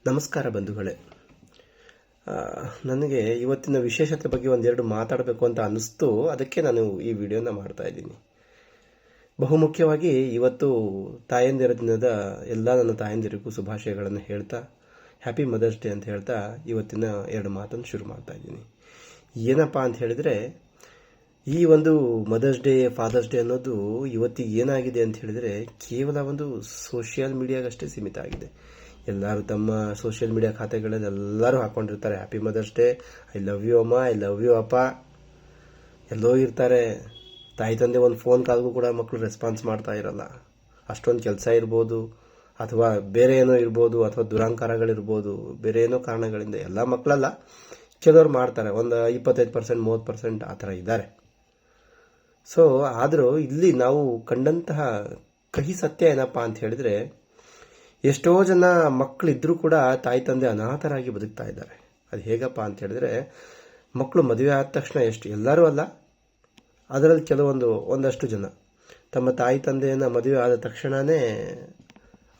ನಮಸ್ಕಾರ ಬಂಧುಗಳೇ. ನನಗೆ ಇವತ್ತಿನ ವಿಶೇಷತೆ ಬಗ್ಗೆ ಒಂದೆರಡು ಮಾತಾಡಬೇಕು ಅಂತ ಅನ್ನಿಸ್ತು. ಅದಕ್ಕೆ ನಾನು ಈ ವಿಡಿಯೋನ ಮಾಡ್ತಾ ಇದ್ದೀನಿ. ಬಹುಮುಖ್ಯವಾಗಿ ಇವತ್ತು ತಾಯಂದಿರ ದಿನದ ಎಲ್ಲ ನನ್ನ ತಾಯಂದಿರಿಗೂ ಶುಭಾಶಯಗಳನ್ನು ಹೇಳ್ತಾ, ಹ್ಯಾಪಿ ಮದರ್ಸ್ ಡೇ ಅಂತ ಹೇಳ್ತಾ ಇವತ್ತಿನ ಎರಡು ಮಾತನ್ನು ಶುರು ಮಾಡ್ತಾ ಇದ್ದೀನಿ. ಏನಪ್ಪ ಅಂತ ಹೇಳಿದರೆ, ಈ ಒಂದು ಮದರ್ಸ್ ಡೇ, ಫಾದರ್ಸ್ ಡೇ ಅನ್ನೋದು ಇವತ್ತಿಗೆ ಏನಾಗಿದೆ ಅಂತ ಹೇಳಿದರೆ ಕೇವಲ ಒಂದು ಸೋಷಿಯಲ್ ಮೀಡಿಯಾಗಷ್ಟೇ ಸೀಮಿತ ಆಗಿದೆ. ಎಲ್ಲರೂ ತಮ್ಮ ಸೋಷಿಯಲ್ ಮೀಡಿಯಾ ಖಾತೆಗಳಲ್ಲಿ ಎಲ್ಲರೂ ಹಾಕೊಂಡಿರ್ತಾರೆ, happy mother's day, I love you ಅಮ್ಮ, ಐ ಲವ್ ಯು ಅಪ್ಪ. ಎಲ್ಲೋ ಇರ್ತಾರೆ. ತಾಯಿ ತಂದೆ ಒಂದು ಫೋನ್ ಕಾಲ್ಗೂ ಕೂಡ ಮಕ್ಕಳು ರೆಸ್ಪಾನ್ಸ್ ಮಾಡ್ತಾ ಇರಲ್ಲ. ಅಷ್ಟೊಂದು ಕೆಲಸ ಇರ್ಬೋದು, ಅಥವಾ ಬೇರೆ ಏನೋ ಇರ್ಬೋದು, ಅಥವಾ ದುರಾಂಕಾರಗಳಿರ್ಬೋದು, ಬೇರೆ ಏನೋ ಕಾರಣಗಳಿಂದ ಎಲ್ಲ ಮಕ್ಕಳಲ್ಲ, ಕೆಲವರು ಮಾಡ್ತಾರೆ. ಒಂದು 25%, 30% ಆ ಥರ ಇದ್ದಾರೆ. ಸೊ ಆದರೂ ಇಲ್ಲಿ ನಾವು ಕಂಡಂತಹ ಕಹಿ ಸತ್ಯ ಏನಪ್ಪ ಅಂತ ಹೇಳಿದರೆ, ಎಷ್ಟೋ ಜನ ಮಕ್ಕಳಿದ್ರೂ ಕೂಡ ತಾಯಿ ತಂದೆ ಅನಾಥರಾಗಿ ಬದುಕ್ತಾ ಇದ್ದಾರೆ. ಅದು ಹೇಗಪ್ಪ ಅಂತ ಹೇಳಿದ್ರೆ, ಮಕ್ಕಳು ಮದುವೆ ಆದ ತಕ್ಷಣ ಎಲ್ಲರೂ ಅಲ್ಲ, ಅದರಲ್ಲಿ ಒಂದಷ್ಟು ಜನ ತಮ್ಮ ತಾಯಿ ತಂದೆಯನ್ನು ಮದುವೆ ಆದ ತಕ್ಷಣವೇ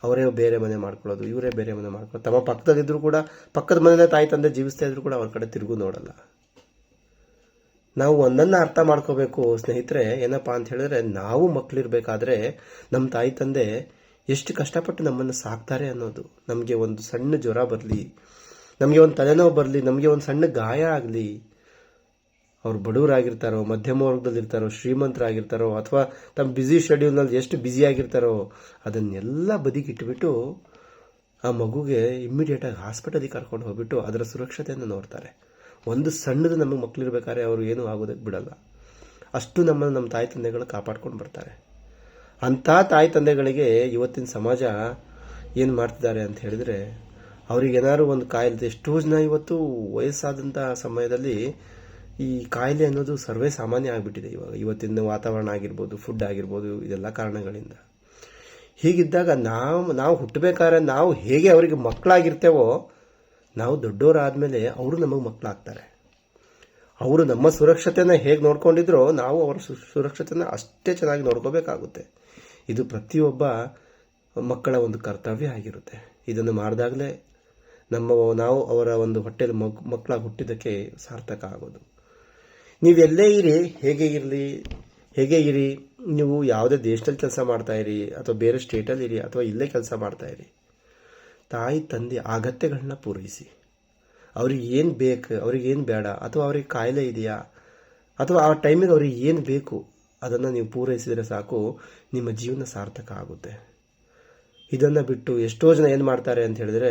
ಅವರೇ ಬೇರೆ ಮನೆ ಮಾಡ್ಕೊಳ್ಳೋದು, ಇವರೇ ಬೇರೆ ಮನೆ ಮಾಡ್ಕೊಳ್ಳೋದು. ತಮ್ಮ ಪಕ್ಕದಲ್ಲಿದ್ದರೂ ಕೂಡ, ಪಕ್ಕದ ಮನೆಯಲ್ಲೇ ತಾಯಿ ತಂದೆ ಜೀವಿಸ್ತಾ ಇದ್ರು ಕೂಡ ಅವ್ರ ಕಡೆ ತಿರುಗು ನೋಡಲ್ಲ. ನಾವು ಒಂದನ್ನು ಅರ್ಥ ಮಾಡ್ಕೋಬೇಕು ಸ್ನೇಹಿತರೆ. ಏನಪ್ಪ ಅಂತ ಹೇಳಿದ್ರೆ, ನಾವು ಮಕ್ಕಳಿರ್ಬೇಕಾದ್ರೆ ನಮ್ಮ ತಾಯಿ ತಂದೆ ಎಷ್ಟು ಕಷ್ಟಪಟ್ಟು ನಮ್ಮನ್ನು ಸಾಕ್ತಾರೆ ಅನ್ನೋದು. ನಮಗೆ ಒಂದು ಸಣ್ಣ ಜ್ವರ ಬರಲಿ, ನಮಗೆ ಒಂದು ತಲೆನೋವು ಬರಲಿ, ನಮಗೆ ಒಂದು ಸಣ್ಣ ಗಾಯ ಆಗಲಿ, ಅವ್ರು ಬಡವರಾಗಿರ್ತಾರೋ, ಮಧ್ಯಮ ವರ್ಗದಲ್ಲಿರ್ತಾರೋ, ಶ್ರೀಮಂತರಾಗಿರ್ತಾರೋ, ಅಥವಾ ತಮ್ಮ ಬ್ಯುಸಿ ಶೆಡ್ಯೂಲ್ನಲ್ಲಿ ಎಷ್ಟು ಬ್ಯುಸಿಯಾಗಿರ್ತಾರೋ ಅದನ್ನೆಲ್ಲ ಬದಿಗಿಟ್ಬಿಟ್ಟು ಆ ಮಗುಗೆ ಇಮ್ಮಿಡಿಯೇಟಾಗಿ ಹಾಸ್ಪಿಟಲಿಗೆ ಕರ್ಕೊಂಡು ಹೋಗ್ಬಿಟ್ಟು ಅದರ ಸುರಕ್ಷತೆಯನ್ನು ನೋಡ್ತಾರೆ. ಒಂದು ಸಣ್ಣದು ನಮಗೆ ಮಕ್ಕಳಿರ್ಬೇಕಾದ್ರೆ ಅವರು ಏನೂ ಆಗೋದಕ್ಕೆ ಬಿಡಲ್ಲ. ಅಷ್ಟು ನಮ್ಮನ್ನು ನಮ್ಮ ತಾಯಿ ತಂದೆಗಳು ಕಾಪಾಡ್ಕೊಂಡು ಬರ್ತಾರೆ. ಅಂಥ ತಾಯಿ ತಂದೆಗಳಿಗೆ ಇವತ್ತಿನ ಸಮಾಜ ಏನು ಮಾಡ್ತಿದ್ದಾರೆ ಅಂತ ಹೇಳಿದರೆ, ಅವ್ರಿಗೇನಾದ್ರು ಒಂದು ಕಾಯಿಲೆ, ಎಷ್ಟೋ ಜನ ಇವತ್ತು ವಯಸ್ಸಾದಂಥ ಸಮಯದಲ್ಲಿ ಈ ಕಾಯಿಲೆ ಅನ್ನೋದು ಸರ್ವೇ ಸಾಮಾನ್ಯ ಆಗಿಬಿಟ್ಟಿದೆ. ಇವತ್ತಿನ ವಾತಾವರಣ ಆಗಿರ್ಬೋದು, ಫುಡ್ ಆಗಿರ್ಬೋದು, ಇದೆಲ್ಲ ಕಾರಣಗಳಿಂದ. ಹೀಗಿದ್ದಾಗ ನಾವು ಹುಟ್ಟಬೇಕಾದ್ರೆ ನಾವು ಹೇಗೆ ಅವರಿಗೆ ಮಕ್ಕಳಾಗಿರ್ತೇವೋ, ನಾವು ದೊಡ್ಡವರಾದಮೇಲೆ ಅವರು ನಮಗೆ ಮಕ್ಕಳಾಗ್ತಾರೆ. ಅವರು ನಮ್ಮ ಸುರಕ್ಷತೆಯನ್ನು ಹೇಗೆ ನೋಡ್ಕೊಂಡಿದ್ರೋ ನಾವು ಅವರ ಸುರಕ್ಷತೆಯನ್ನು ಅಷ್ಟೇ ಚೆನ್ನಾಗಿ ನೋಡ್ಕೋಬೇಕಾಗುತ್ತೆ. ಇದು ಪ್ರತಿಯೊಬ್ಬ ಮಕ್ಕಳ ಒಂದು ಕರ್ತವ್ಯ ಆಗಿರುತ್ತೆ. ಇದನ್ನು ಮಾಡಿದಾಗಲೇ ನಾವು ಅವರ ಒಂದು ಹೊಟ್ಟೆಯಲ್ಲಿ ಮಕ್ಕಳಾಗಿ ಹುಟ್ಟಿದ್ದಕ್ಕೆ ಸಾರ್ಥಕ ಆಗೋದು. ನೀವೆಲ್ಲೇ ಇರಿ, ಹೇಗೆ ಇರಿ, ನೀವು ಯಾವುದೇ ದೇಶದಲ್ಲಿ ಕೆಲಸ ಮಾಡ್ತಾ ಇರಿ, ಅಥವಾ ಬೇರೆ ಸ್ಟೇಟಲ್ಲಿ ಇರಿ, ಅಥವಾ ಇಲ್ಲೇ ಕೆಲಸ ಮಾಡ್ತಾ ಇರಿ, ತಾಯಿ ತಂದೆ ಅಗತ್ಯಗಳನ್ನ ಪೂರೈಸಿ. ಅವ್ರಿಗೆ ಏನು ಬೇಕು, ಅವ್ರಿಗೆ ಏನು ಬೇಡ, ಅಥವಾ ಅವ್ರಿಗೆ ಕಾಯಿಲೆ ಇದೆಯಾ, ಅಥವಾ ಆ ಟೈಮಿಗೆ ಅವ್ರಿಗೆ ಏನು ಬೇಕು ಅದನ್ನು ನೀವು ಪೂರೈಸಿದರೆ ಸಾಕು, ನಿಮ್ಮ ಜೀವನ ಸಾರ್ಥಕ ಆಗುತ್ತೆ. ಇದನ್ನು ಬಿಟ್ಟು ಎಷ್ಟೋ ಜನ ಏನು ಮಾಡ್ತಾರೆ ಅಂತ ಹೇಳಿದ್ರೆ,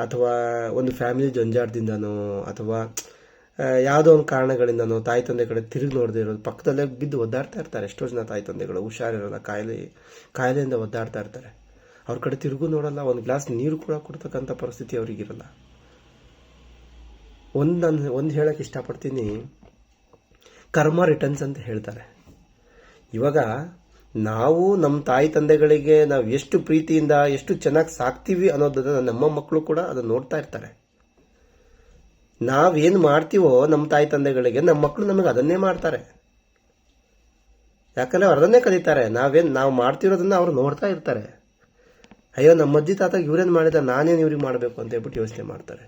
ಅಥವಾ ಒಂದು ಫ್ಯಾಮಿಲಿ ಜಂಜಾಟದಿಂದನೋ, ಅಥವಾ ಯಾವುದೋ ಒಂದು ಕಾರಣಗಳಿಂದನೋ ತಾಯಿ ತಂದೆ ಕಡೆ ತಿರುಗಿ ನೋಡದೇ ಇರೋದು, ಪಕ್ಕದಲ್ಲೇ ಬಿದ್ದು ಒದ್ದಾಡ್ತಾ ಇರ್ತಾರೆ. ಎಷ್ಟೋ ಜನ ತಾಯಿ ತಂದೆಗಳು ಹುಷಾರಿರೋಲ್ಲ, ಕಾಯಿಲೆಯಿಂದ ಒದ್ದಾಡ್ತಾ ಇರ್ತಾರೆ. ಅವ್ರ ಕಡೆ ತಿರುಗು ನೋಡಲ್ಲ, ಒಂದು ಗ್ಲಾಸ್ ನೀರು ಕೂಡ ಕೊಡ್ತಕ್ಕಂಥ ಪರಿಸ್ಥಿತಿ ಅವ್ರಿಗಿರಲ್ಲ. ಒಂದು ಹೇಳಕ್ಕೆ ಇಷ್ಟಪಡ್ತೀನಿ, ಕರ್ಮ ರಿಟರ್ನ್ಸ್ ಅಂತ ಹೇಳ್ತಾರೆ. ಇವಾಗ ನಾವು ನಮ್ಮ ತಾಯಿ ತಂದೆಗಳಿಗೆ ನಾವು ಎಷ್ಟು ಪ್ರೀತಿಯಿಂದ, ಎಷ್ಟು ಚೆನ್ನಾಗಿ ಸಾಕ್ತೀವಿ ಅನ್ನೋದನ್ನು ನಮ್ಮ ಮಕ್ಕಳು ಕೂಡ ಅದನ್ನು ನೋಡ್ತಾ ಇರ್ತಾರೆ. ನಾವೇನು ಮಾಡ್ತೀವೋ ನಮ್ಮ ತಾಯಿ ತಂದೆಗಳಿಗೆ, ನಮ್ಮ ಮಕ್ಕಳು ನಮಗೆ ಅದನ್ನೇ ಮಾಡ್ತಾರೆ. ಯಾಕಂದರೆ ಅವ್ರು ಅದನ್ನೇ ಕಲಿತಾರೆ. ನಾವು ಮಾಡ್ತಿರೋದನ್ನು ಅವರು ನೋಡ್ತಾ ಇರ್ತಾರೆ. ಅಯ್ಯೋ, ನಮ್ಮ ಅಜ್ಜಿ ತಾತ ಇವ್ರೇನು ಮಾಡಿದ, ನಾನೇನು ಇವ್ರಿಗೆ ಮಾಡಬೇಕು ಅಂತ ಹೇಳ್ಬಿಟ್ಟು ಯೋಚನೆ ಮಾಡ್ತಾರೆ.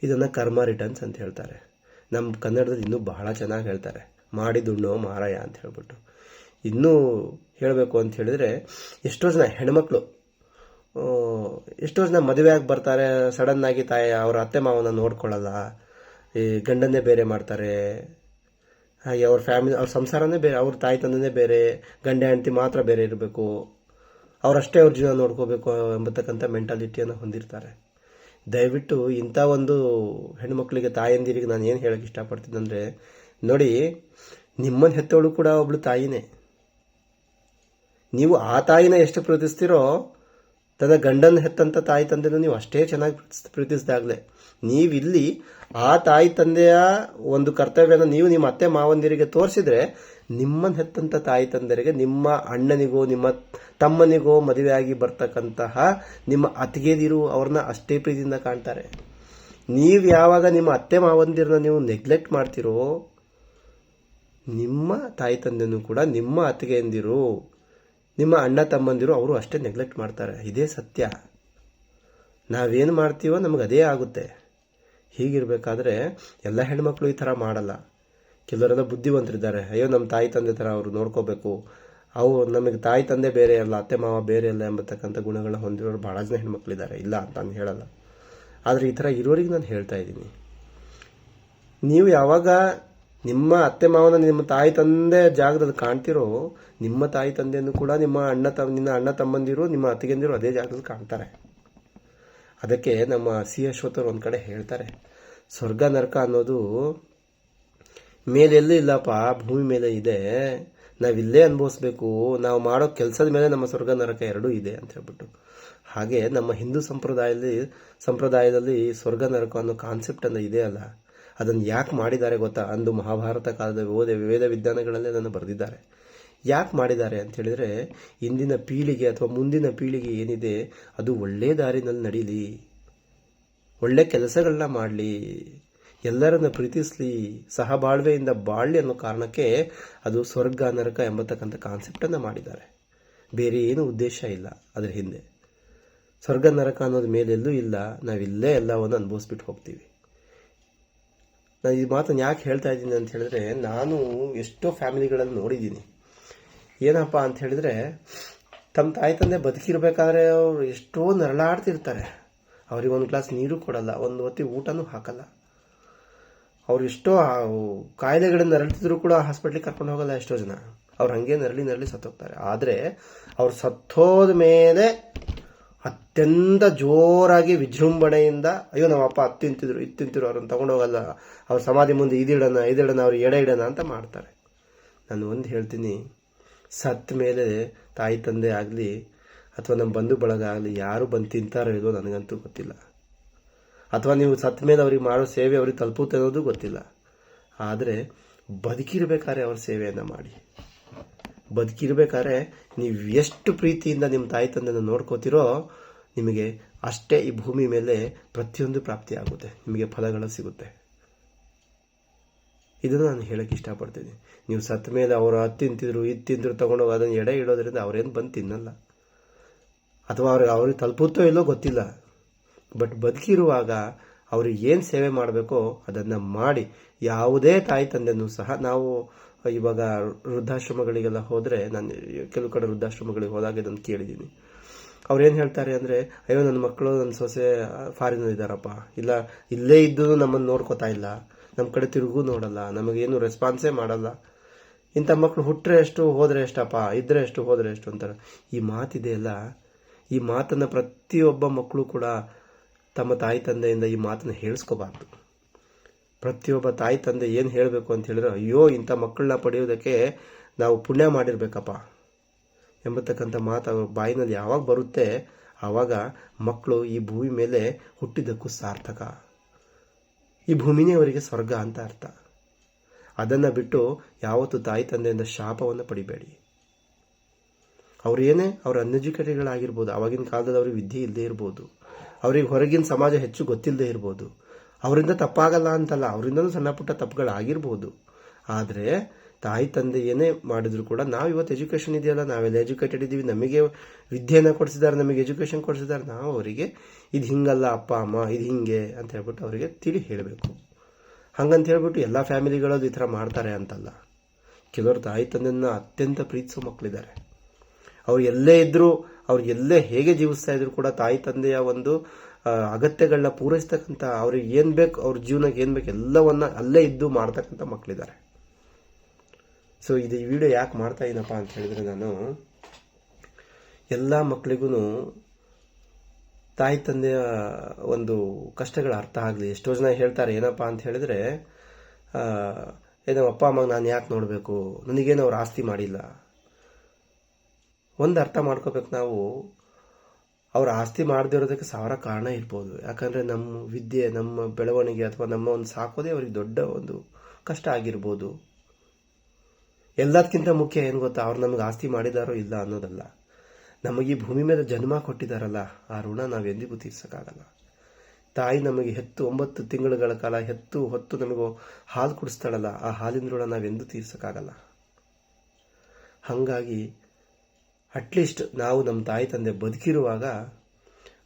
ಇದನ್ನು ಕರ್ಮ ರಿಟರ್ನ್ಸ್ ಅಂತ ಹೇಳ್ತಾರೆ. ನಮ್ಮ ಕನ್ನಡದಲ್ಲಿ ಇನ್ನೂ ಬಹಳ ಚೆನ್ನಾಗಿ ಹೇಳ್ತಾರೆ, ಮಾಡಿದುಣ್ಣೋ ಮಾರಾಯ ಅಂತ ಹೇಳ್ಬಿಟ್ಟು. ಇನ್ನೂ ಹೇಳಬೇಕು ಅಂತ ಹೇಳಿದ್ರೆ, ಎಷ್ಟೋ ಜನ ಹೆಣ್ಮಕ್ಳು, ಎಷ್ಟೋ ಜನ ಮದುವೆಯಾಗಿ ಬರ್ತಾರೆ, ಸಡನ್ನಾಗಿ ಅವರ ಅತ್ತೆ ಮಾವನ ನೋಡ್ಕೊಳ್ಳಲ್ಲ, ಈ ಗಂಡನ್ನೇ ಬೇರೆ ಮಾಡ್ತಾರೆ. ಹಾಗೆ ಅವ್ರ ಫ್ಯಾಮಿಲಿ, ಅವ್ರ ಸಂಸಾರನೇ ಬೇರೆ, ಅವ್ರ ತಾಯಿ ತಂದೆನೇ ಬೇರೆ, ಗಂಡ ಹೆಂಡತಿ ಮಾತ್ರ ಬೇರೆ ಇರಬೇಕು, ಅವರಷ್ಟೇ ಅವ್ರ ಜೀವನ ನೋಡ್ಕೋಬೇಕು ಎಂಬತಕ್ಕಂಥ ಮೆಂಟಾಲಿಟಿಯನ್ನು ಹೊಂದಿರ್ತಾರೆ. ದಯವಿಟ್ಟು ಇಂಥ ಒಂದು ಹೆಣ್ಮಕ್ಳಿಗೆ, ತಾಯಂದಿರಿಗೆ ನಾನು ಏನು ಹೇಳೋಕ್ಕೆ ಇಷ್ಟಪಡ್ತೀನಿ ಅಂದರೆ, ನೋಡಿ, ನಿಮ್ಮನ್ನು ಹೆತ್ತವಳು ಕೂಡ ಒಬ್ಳು ತಾಯಿನೇ. ನೀವು ಆ ತಾಯಿನ ಎಷ್ಟು ಪ್ರೀತಿಸ್ತೀರೋ, ತನ್ನ ಗಂಡನ ಹೆತ್ತಂಥ ತಾಯಿ ತಂದೆನೂ ನೀವು ಅಷ್ಟೇ ಚೆನ್ನಾಗಿ ಪ್ರೀತಿಸಿದಾಗಲೇ. ನೀವಿಲ್ಲಿ ಆ ತಾಯಿ ತಂದೆಯ ಒಂದು ಕರ್ತವ್ಯನ ನೀವು ನಿಮ್ಮ ಅತ್ತೆ ಮಾವಂದಿರಿಗೆ ತೋರಿಸಿದ್ರೆ, ನಿಮ್ಮನ್ನು ಹೆತ್ತಂಥ ತಾಯಿ ತಂದೆಯರಿಗೆ, ನಿಮ್ಮ ಅಣ್ಣನಿಗೋ ನಿಮ್ಮ ತಮ್ಮನಿಗೋ ಮದುವೆಯಾಗಿ ಬರ್ತಕ್ಕಂತಹ ನಿಮ್ಮ ಅತ್ತಿಗೆದಿರು ಅವ್ರನ್ನ ಅಷ್ಟೇ ಪ್ರೀತಿಯಿಂದ ಕಾಣ್ತಾರೆ. ನೀವು ಯಾವಾಗ ನಿಮ್ಮ ಅತ್ತೆ ಮಾವಂದಿರನ್ನ ನೀವು ನೆಗ್ಲೆಕ್ಟ್ ಮಾಡ್ತೀರೋ, ನಿಮ್ಮ ತಾಯಿ ತಂದೆನೂ ಕೂಡ, ನಿಮ್ಮ ಅತ್ತಿಗೆಯಂದಿರು, ನಿಮ್ಮ ಅಣ್ಣ ತಮ್ಮಂದಿರು ಅವರು ಅಷ್ಟೇ ನೆಗ್ಲೆಕ್ಟ್ ಮಾಡ್ತಾರೆ. ಇದೇ ಸತ್ಯ. ನಾವೇನು ಮಾಡ್ತೀವೋ ನಮಗೆ ಅದೇ ಆಗುತ್ತೆ. ಹೀಗಿರಬೇಕಾದ್ರೆ ಎಲ್ಲ ಹೆಣ್ಮಕ್ಳು ಈ ಥರ ಮಾಡಲ್ಲ. ಕೆಲವರೆಲ್ಲ ಬುದ್ಧಿವಂತರಿದ್ದಾರೆ, ಅಯ್ಯೋ ನಮ್ಮ ತಾಯಿ ತಂದೆ ಥರ ಅವರು ನೋಡ್ಕೋಬೇಕು, ಅವು ನಮಗೆ ತಾಯಿ ತಂದೆ ಬೇರೆ ಅಲ್ಲ, ಅತ್ತೆ ಮಾವ ಬೇರೆ ಅಲ್ಲ ಎಂಬತಕ್ಕಂಥ ಗುಣಗಳನ್ನ ಹೊಂದಿರೋರು ಭಾಳ ಜನ ಹೆಣ್ಮಕ್ಳಿದ್ದಾರೆ, ಇಲ್ಲ ಅಂತ ನಾನು ಹೇಳಲ್ಲ. ಆದರೆ ಈ ಥರ ಇರೋರಿಗೆ ನಾನು ಹೇಳ್ತಾ ಇದ್ದೀನಿ, ನೀವು ಯಾವಾಗ ನಿಮ್ಮ ಅತ್ತೆ ಮಾವನ ನಿಮ್ಮ ತಾಯಿ ತಂದೆ ಜಾಗದಲ್ಲಿ ಕಾಣ್ತಿರೋ, ನಿಮ್ಮ ತಾಯಿ ತಂದೆಯನ್ನು ಕೂಡ ನಿನ್ನ ಅಣ್ಣ ತಮ್ಮಂದಿರು, ನಿಮ್ಮ ಅತ್ತಿಗೆಂದಿರು ಅದೇ ಜಾಗದಲ್ಲಿ ಕಾಣ್ತಾರೆ. ಅದಕ್ಕೆ ನಮ್ಮ ಸಿ ಅಶ್ವಥರು ಒಂದು ಕಡೆ ಹೇಳ್ತಾರೆ, ಸ್ವರ್ಗ ನರಕ ಅನ್ನೋದು ಮೇಲೆಲ್ಲೂ ಇಲ್ಲಪ್ಪ, ಭೂಮಿ ಮೇಲೆ ಇದೆ, ನಾವಿಲ್ಲೇ ಅನುಭವಿಸ್ಬೇಕು, ನಾವು ಮಾಡೋ ಕೆಲಸದ ಮೇಲೆ ನಮ್ಮ ಸ್ವರ್ಗ ನರಕ ಎರಡೂ ಇದೆ ಅಂತ ಹೇಳ್ಬಿಟ್ಟು. ಹಾಗೆ ನಮ್ಮ ಹಿಂದೂ ಸಂಪ್ರದಾಯದಲ್ಲಿ ಸ್ವರ್ಗ ನರಕ ಅನ್ನೋ ಕಾನ್ಸೆಪ್ಟ್ ಅನ್ನೋ ಇದೆ ಅಲ್ಲ, ಅದನ್ನು ಯಾಕೆ ಮಾಡಿದ್ದಾರೆ ಗೊತ್ತಾ? ಅಂದು ಮಹಾಭಾರತ ಕಾಲದ ವೇದ ವಿಜ್ಞಾನಗಳಲ್ಲೇ ಅದನ್ನು ಬರೆದಿದ್ದಾರೆ. ಯಾಕೆ ಮಾಡಿದ್ದಾರೆ ಅಂತ ಹೇಳಿದ್ರೆ, ಇಂದಿನ ಪೀಳಿಗೆ ಅಥವಾ ಮುಂದಿನ ಪೀಳಿಗೆ ಏನಿದೆ ಅದು ಒಳ್ಳೆ ದಾರಿನಲ್ಲಿ ನಡೀಲಿ, ಒಳ್ಳೆ ಕೆಲಸಗಳನ್ನ ಮಾಡಲಿ, ಎಲ್ಲರನ್ನ ಪ್ರೀತಿಸಲಿ, ಸಹಬಾಳ್ವೆಯಿಂದ ಬಾಳ್ಲಿ ಅನ್ನೋ ಕಾರಣಕ್ಕೆ ಅದು ಸ್ವರ್ಗ ನರಕ ಎಂಬತಕ್ಕಂಥ ಕಾನ್ಸೆಪ್ಟನ್ನು ಮಾಡಿದ್ದಾರೆ. ಬೇರೆ ಏನು ಉದ್ದೇಶ ಇಲ್ಲ ಅದರ ಹಿಂದೆ. ಸ್ವರ್ಗ ನರಕ ಅನ್ನೋದು ಮೇಲೆಲ್ಲೂ ಇಲ್ಲ, ನಾವಿಲ್ಲೇ ಎಲ್ಲವನ್ನು ಅನುಭವಿಸ್ಬಿಟ್ಟು ಹೋಗ್ತೀವಿ. ನಾನು ಈ ಮಾತನ್ನು ಯಾಕೆ ಹೇಳ್ತಾ ಇದ್ದೀನಿ ಅಂತ ಹೇಳಿದ್ರೆ, ನಾನು ಎಷ್ಟೋ ಫ್ಯಾಮಿಲಿಗಳಲ್ಲಿ ನೋಡಿದ್ದೀನಿ. ಏನಪ್ಪ ಅಂತ ಹೇಳಿದ್ರೆ, ತಮ್ಮ ತಾಯಿ ತಂದೆ ಬದುಕಿರ್ಬೇಕಾದ್ರೆ ಅವರು ಎಷ್ಟೋ ನರಳಾಡ್ತಿರ್ತಾರೆ, ಅವ್ರಿಗೆ ಒಂದು ಗ್ಲಾಸ್ ನೀರು ಕೊಡಲ್ಲ, ಒಂದು ಹೊತ್ತಿ ಊಟನೂ ಹಾಕಲ್ಲ, ಅವ್ರು ಎಷ್ಟೋ ಕಾಯಿಲೆಗಳಿಂದ ನರಳ್ತಿದ್ರು ಕೂಡ ಹಾಸ್ಪಿಟ್ಲಿಗೆ ಕರ್ಕೊಂಡು ಹೋಗಲ್ಲ ಎಷ್ಟೋ ಜನ, ಅವ್ರು ಹಂಗೆ ನರಳಿ ಸತ್ತೋಗ್ತಾರೆ. ಆದರೆ ಅವ್ರು ಸತ್ತೋದ ಮೇಲೆ ಅತ್ಯಂತ ಜೋರಾಗಿ ವಿಜೃಂಭಣೆಯಿಂದ, ಅಯ್ಯೋ ನಮ್ಮ ಅಪ್ಪ ಅದು ತಿಂತಿದ್ರು ಅವ್ರನ್ನ ತಗೊಂಡೋಗಲ್ಲ, ಅವ್ರ ಸಮಾಧಿ ಮುಂದೆ ಇದಿಡೋಣ ಅವ್ರು ಎಡೆ ಇಡೋಣ ಅಂತ ಮಾಡ್ತಾರೆ. ನಾನು ಒಂದು ಹೇಳ್ತೀನಿ, ಸತ್ತ ಮೇಲೆ ತಾಯಿ ತಂದೆ ಆಗಲಿ ಅಥವಾ ನಮ್ಮ ಬಂಧು ಬಳಗ ಆಗಲಿ ಯಾರು ಬಂದು ತಿಂತಾರೋ ಇಲ್ಲೋ ನನಗಂತೂ ಗೊತ್ತಿಲ್ಲ. ಅಥವಾ ನೀವು ಸತ್ತ ಮೇಲೆ ಅವ್ರಿಗೆ ಮಾಡೋ ಸೇವೆ ಅವ್ರಿಗೆ ತಲುಪುತ್ತೆ ಅನ್ನೋದು ಗೊತ್ತಿಲ್ಲ. ಆದರೆ ಬದುಕಿರ್ಬೇಕಾದ್ರೆ ಅವ್ರ ಸೇವೆಯನ್ನು ಮಾಡಿ. ಬದುಕಿರ್ಬೇಕಾದ್ರೆ ನೀವು ಎಷ್ಟು ಪ್ರೀತಿಯಿಂದ ನಿಮ್ಮ ತಾಯಿ ತಂದೆನ ನೋಡ್ಕೋತಿರೋ, ನಿಮಗೆ ಅಷ್ಟೇ ಈ ಭೂಮಿ ಮೇಲೆ ಪ್ರತಿಯೊಂದು ಪ್ರಾಪ್ತಿ ಆಗುತ್ತೆ, ನಿಮಗೆ ಫಲಗಳು ಸಿಗುತ್ತೆ. ಇದನ್ನು ನಾನು ಹೇಳಕ್ಕೆ ಇಷ್ಟಪಡ್ತೀನಿ. ನೀವು ಸತ್ತ ಮೇಲೆ ಅವರು ಅದು ತಿಂತಿದ್ರು ತಗೊಂಡೋಗಿ ಅದನ್ನು ಎಡೆ ಇಡೋದ್ರಿಂದ ಅವ್ರೇನು ಬಂದು ತಿನ್ನಲ್ಲ, ಅಥವಾ ಅವ್ರಿಗೆ ತಲುಪುತ್ತೋ ಇಲ್ಲೋ ಗೊತ್ತಿಲ್ಲ. ಬಟ್ ಬದುಕಿರುವಾಗ ಅವ್ರಿಗೆ ಏನು ಸೇವೆ ಮಾಡಬೇಕೋ ಅದನ್ನು ಮಾಡಿ. ಯಾವುದೇ ತಾಯಿ ತಂದೆನೂ ಸಹ, ನಾವು ಇವಾಗ ವೃದ್ಧಾಶ್ರಮಗಳಿಗೆಲ್ಲ ಹೋದರೆ, ನಾನು ಕೆಲವು ಕಡೆ ವೃದ್ಧಾಶ್ರಮಗಳಿಗೆ ಹೋದಾಗ ಇದನ್ನು ಕೇಳಿದ್ದೀನಿ. ಅವ್ರೇನು ಹೇಳ್ತಾರೆ ಅಂದರೆ, ಅಯ್ಯೋ ನನ್ನ ಮಕ್ಕಳು ನನ್ನ ಸೊಸೆ ಫಾರಿನಲ್ಲಿ ಇದ್ದಾರಪ್ಪ, ಇಲ್ಲ ಇಲ್ಲೇ ಇದ್ದು ನಮ್ಮನ್ನು ನೋಡ್ಕೋತಾ ಇಲ್ಲ, ನಮ್ಮ ಕಡೆ ತಿರುಗೂ ನೋಡಲ್ಲ, ನಮಗೇನು ರೆಸ್ಪಾನ್ಸೇ ಮಾಡಲ್ಲ, ಇಂಥ ಮಕ್ಕಳು ಹುಟ್ಟರೆ ಎಷ್ಟು ಹೋದರೆ ಎಷ್ಟಪ್ಪ, ಇದ್ದರೆ ಎಷ್ಟು ಹೋದರೆ ಎಷ್ಟು ಅಂತಾರೆ. ಈ ಮಾತಿದೆಯಲ್ಲ, ಈ ಮಾತನ್ನು ಪ್ರತಿಯೊಬ್ಬ ಮಕ್ಕಳು ಕೂಡ ತಮ್ಮ ತಾಯಿ ತಂದೆಯಿಂದ ಈ ಮಾತನ್ನು ಹೇಳಿಸ್ಕೋಬಾರ್ದು. ಪ್ರತಿಯೊಬ್ಬ ತಾಯಿ ತಂದೆ ಏನು ಹೇಳಬೇಕು ಅಂತ ಹೇಳಿದ್ರೆ, ಅಯ್ಯೋ ಇಂಥ ಮಕ್ಕಳನ್ನ ಪಡೆಯೋದಕ್ಕೆ ನಾವು ಪುಣ್ಯ ಮಾಡಿರ್ಬೇಕಪ್ಪ ಎಂಬತಕ್ಕಂಥ ಮಾತು ಅವ್ರ ಬಾಯಿನಲ್ಲಿ ಯಾವಾಗ ಬರುತ್ತೆ, ಆವಾಗ ಮಕ್ಕಳು ಈ ಭೂಮಿ ಮೇಲೆ ಹುಟ್ಟಿದ್ದಕ್ಕೂ ಸಾರ್ಥಕ, ಈ ಭೂಮಿನೇ ಅವರಿಗೆ ಸ್ವರ್ಗ ಅಂತ ಅರ್ಥ. ಅದನ್ನು ಬಿಟ್ಟು ಯಾವತ್ತು ತಾಯಿ ತಂದೆಯಿಂದ ಶಾಪವನ್ನು ಪಡಿಬೇಡಿ. ಅವ್ರ ಅನ್ಎಜುಕೇಟೆಡ್ಗಳಾಗಿರ್ಬೋದು, ಆವಾಗಿನ ಕಾಲದಲ್ಲಿ ಅವ್ರಿಗೆ ವಿದ್ಯೆ ಇಲ್ಲದೆ ಇರ್ಬೋದು, ಅವ್ರಿಗೆ ಹೊರಗಿನ ಸಮಾಜ ಹೆಚ್ಚು ಗೊತ್ತಿಲ್ಲದೆ ಇರ್ಬೋದು, ಅವರಿಂದ ತಪ್ಪಾಗಲ್ಲ ಅಂತಲ್ಲ, ಅವರಿಂದನೂ ಸಣ್ಣ ಪುಟ್ಟ ತಪ್ಪುಗಳಾಗಿರ್ಬೋದು. ಆದರೆ ತಾಯಿ ತಂದೆ ಏನೇ ಮಾಡಿದ್ರು ಕೂಡ, ನಾವು ಇವತ್ತು ಎಜುಕೇಷನ್ ಇದೆಯಲ್ಲ, ನಾವೆಲ್ಲ ಎಜುಕೇಟೆಡ್ ಇದ್ದೀವಿ, ನಮಗೆ ವಿದ್ಯೆಯನ್ನು ಕೊಡಿಸಿದ್ದಾರೆ, ನಮಗೆ ಎಜುಕೇಷನ್ ಕೊಡಿಸಿದ್ದಾರೆ, ನಾವು ಅವರಿಗೆ ಇದು ಹಿಂಗಲ್ಲ ಅಪ್ಪ ಅಮ್ಮ, ಇದು ಹಿಂಗೆ ಅಂತ ಹೇಳ್ಬಿಟ್ಟು ಅವರಿಗೆ ತಿಳಿ ಹೇಳಬೇಕು. ಹಂಗಂತ ಹೇಳ್ಬಿಟ್ಟು ಎಲ್ಲ ಫ್ಯಾಮಿಲಿಗಳದ್ದು ಈ ಥರ ಮಾಡ್ತಾರೆ ಅಂತಲ್ಲ. ಕೆಲವರು ತಾಯಿ ತಂದೆಯನ್ನ ಅತ್ಯಂತ ಪ್ರೀತಿಸೋ ಮಕ್ಕಳಿದ್ದಾರೆ. ಅವ್ರು ಎಲ್ಲೇ ಇದ್ದರೂ, ಅವ್ರು ಎಲ್ಲೇ ಹೇಗೆ ಜೀವಿಸ್ತಾ ಇದ್ರು ಕೂಡ ತಾಯಿ ತಂದೆಯ ಒಂದು ಅಗತ್ಯಗಳನ್ನ ಪೂರೈಸ್ತಕ್ಕಂಥ, ಅವ್ರಿಗೆ ಏನು ಬೇಕು, ಅವ್ರ ಜೀವನಕ್ಕೆ ಏನು ಬೇಕು ಎಲ್ಲವನ್ನ ಅಲ್ಲೇ ಇದ್ದು ಮಾಡ್ತಕ್ಕಂಥ ಮಕ್ಕಳಿದ್ದಾರೆ. ಸೊ ಈ ವಿಡಿಯೋ ಯಾಕೆ ಮಾಡ್ತಾ ಇದ್ದೀನಪ್ಪ ಅಂತ ಹೇಳಿದ್ರೆ, ನಾನು ಎಲ್ಲ ಮಕ್ಕಳಿಗೂ ತಾಯಿ ತಂದೆಯ ಒಂದು ಕಷ್ಟಗಳ ಅರ್ಥ ಆಗಲಿ. ಎಷ್ಟೋ ಜನ ಹೇಳ್ತಾರೆ ಏನಪ್ಪ ಅಂತ ಹೇಳಿದ್ರೆ, ಏನೋ ಅಪ್ಪ ಅಮ್ಮಗೆ ನಾನು ಯಾಕೆ ನೋಡಬೇಕು, ನನಗೇನು ಅವ್ರು ಆಸ್ತಿ ಮಾಡಿಲ್ಲ. ಒಂದು ಅರ್ಥ ಮಾಡ್ಕೋಬೇಕು ನಾವು, ಅವ್ರ ಆಸ್ತಿ ಮಾಡದೇ ಇರೋದಕ್ಕೆ ಸಾವಿರ ಕಾರಣ ಇರ್ಬೋದು. ಯಾಕಂದರೆ ನಮ್ಮ ವಿದ್ಯೆ, ನಮ್ಮ ಬೆಳವಣಿಗೆ ಅಥವಾ ನಮ್ಮ ಒಂದು ಸಾಕೋದೇ ಅವ್ರಿಗೆ ದೊಡ್ಡ ಒಂದು ಕಷ್ಟ ಆಗಿರ್ಬೋದು. ಎಲ್ಲದಕ್ಕಿಂತ ಮುಖ್ಯ ಏನು ಗೊತ್ತಾ, ಅವ್ರು ನಮಗೆ ಆಸ್ತಿ ಮಾಡಿದಾರೋ ಇಲ್ಲ ಅನ್ನೋದಲ್ಲ, ನಮಗೆ ಈ ಭೂಮಿ ಮೇಲೆ ಜನ್ಮ ಕೊಟ್ಟಿದ್ದಾರಲ್ಲ, ಆ ಋಣ ನಾವೆಂದಿಗೂ ತೀರ್ಸೋಕ್ಕಾಗಲ್ಲ. ತಾಯಿ ನಮಗೆ ಹೆತ್ತು 9 ತಿಂಗಳುಗಳ ಕಾಲ ಹೊತ್ತು ನಮಗೂ ಹಾಲು ಕುಡಿಸ್ತಾಳಲ್ಲ, ಆ ಹಾಲಿನ ಋಣ ನಾವೆಂದೂ ತೀರ್ಸೋಕ್ಕಾಗಲ್ಲ. ಹಾಗಾಗಿ ಅಟ್ಲೀಸ್ಟ್ ನಾವು ನಮ್ಮ ತಾಯಿ ತಂದೆ ಬದುಕಿರುವಾಗ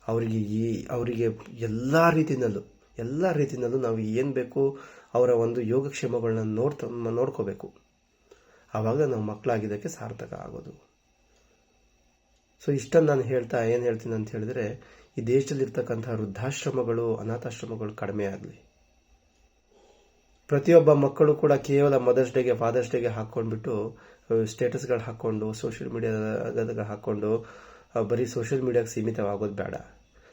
ಅವರಿಗೆ ಎಲ್ಲ ರೀತಿಯಲ್ಲೂ ನಾವು ಏನು ಬೇಕು ಅವರ ಒಂದು ಯೋಗಕ್ಷೇಮಗಳನ್ನ ನೋಡ್ಕೋಬೇಕು. ಆವಾಗ ನಾವು ಮಕ್ಕಳಾಗಿದ್ದಕ್ಕೆ ಸಾರ್ಥಕ ಆಗೋದು. ಸೊ ಇಷ್ಟನ್ನು ನಾನು ಏನು ಹೇಳ್ತೀನಿ ಅಂತ ಹೇಳಿದ್ರೆ, ಈ ದೇಶದಲ್ಲಿರ್ತಕ್ಕಂತಹ ವೃದ್ಧಾಶ್ರಮಗಳು, ಅನಾಥಾಶ್ರಮಗಳು ಕಡಿಮೆ ಆಗಲಿ. ಪ್ರತಿಯೊಬ್ಬ ಮಕ್ಕಳು ಕೂಡ ಕೇವಲ ಮದರ್ಸ್ ಡೇಗೆ, ಫಾದರ್ಸ್ ಡೇಗೆ ಹಾಕ್ಕೊಂಡ್ಬಿಟ್ಟು ಸ್ಟೇಟಸ್ಗಳು ಹಾಕ್ಕೊಂಡು, ಸೋಷಿಯಲ್ ಮೀಡಿಯಾದಾಗ ಹಾಕ್ಕೊಂಡು ಬರೀ ಸೋಷಿಯಲ್ ಮೀಡಿಯಾಗೆ ಸೀಮಿತವಾಗೋದು ಬೇಡ.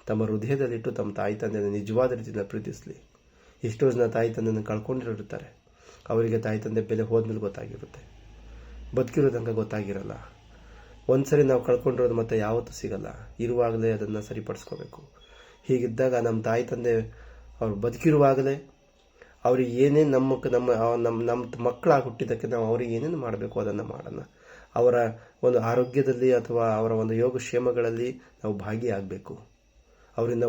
ತಮ್ಮ ಹೃದಯದಲ್ಲಿಟ್ಟು ತಮ್ಮ ತಾಯಿ ತಂದೆನ ನಿಜವಾದ ರೀತಿಯಿಂದ ಪ್ರೀತಿಸಲಿ. ಎಷ್ಟೋ ಜನ ತಾಯಿ ತಂದೆನ ಕಳ್ಕೊಂಡಿರ್ತಾರೆ. ಅವರಿಗೆ ತಾಯಿ ತಂದೆ ಬೆಲೆ ಹೋದ್ಮೇಲೆ ಗೊತ್ತಾಗಿರುತ್ತೆ. ಬದುಕಿರೋ ತನಕ ಗೊತ್ತಾಗಿರಲ್ಲ. ಒಂದ್ಸರಿ ನಾವು ಕಳ್ಕೊಂಡಿರೋದು ಮತ್ತೆ ಯಾವತ್ತೂ ಸಿಗಲ್ಲ. ಇರುವಾಗಲೇ ಅದನ್ನು ಸರಿಪಡಿಸ್ಕೋಬೇಕು. ಹೀಗಿದ್ದಾಗ ನಮ್ಮ ತಾಯಿ ತಂದೆ ಅವ್ರು ಬದುಕಿರುವಾಗಲೇ ಅವ್ರಿಗೆ ಏನೇನು ನಮ್ಮ ಮಕ್ಕಳಾಗಿ ಹುಟ್ಟಿದ್ದಕ್ಕೆ ನಾವು ಅವ್ರಿಗೆ ಏನೇನು ಮಾಡಬೇಕು ಅದನ್ನು ಮಾಡೋಣ. ಅವರ ಒಂದು ಆರೋಗ್ಯದಲ್ಲಿ ಅಥವಾ ಅವರ ಒಂದು ಯೋಗಕ್ಷೇಮಗಳಲ್ಲಿ ನಾವು ಭಾಗಿಯಾಗಬೇಕು. ಅವರಿಂದ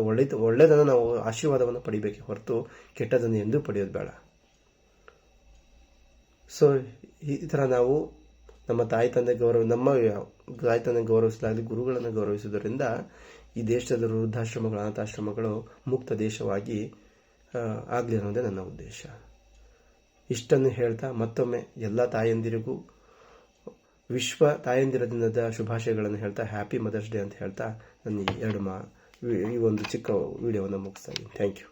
ಒಳ್ಳೆಯದನ್ನು ನಾವು ಆಶೀರ್ವಾದವನ್ನು ಪಡಿಬೇಕೆ ಹೊರತು ಕೆಟ್ಟದನ್ನು ಎಂದೂ ಪಡೆಯೋದು ಬೇಡ. ಸೊ ಈ ಥರ ನಾವು ನಮ್ಮ ತಾಯಿ ತಂದೆ ಗೌರವಿಸಲಾಗಲಿ, ಗುರುಗಳನ್ನು ಗೌರವಿಸುವುದರಿಂದ ಈ ದೇಶದ ವೃದ್ಧಾಶ್ರಮಗಳು, ಅನಾಥಾಶ್ರಮಗಳು ಮುಕ್ತ ದೇಶವಾಗಿ ಆಗಲಿ ಅನ್ನೋದೇ ನನ್ನ ಉದ್ದೇಶ. ಇಷ್ಟನ್ನು ಹೇಳ್ತಾ ಮತ್ತೊಮ್ಮೆ ಎಲ್ಲ ತಾಯಂದಿರಿಗೂ ವಿಶ್ವ ತಾಯಂದಿರ ದಿನದ ಶುಭಾಶಯಗಳನ್ನು ಹೇಳ್ತಾ ಹ್ಯಾಪಿ ಮದರ್ಸ್ ಡೇ ಅಂತ ಹೇಳ್ತಾ ನನ್ನ ಈ ಒಂದು ಚಿಕ್ಕ ವಿಡಿಯೋವನ್ನು ಮುಗಿಸ್ತಾ ಇದ್ದೀನಿ. Thank you.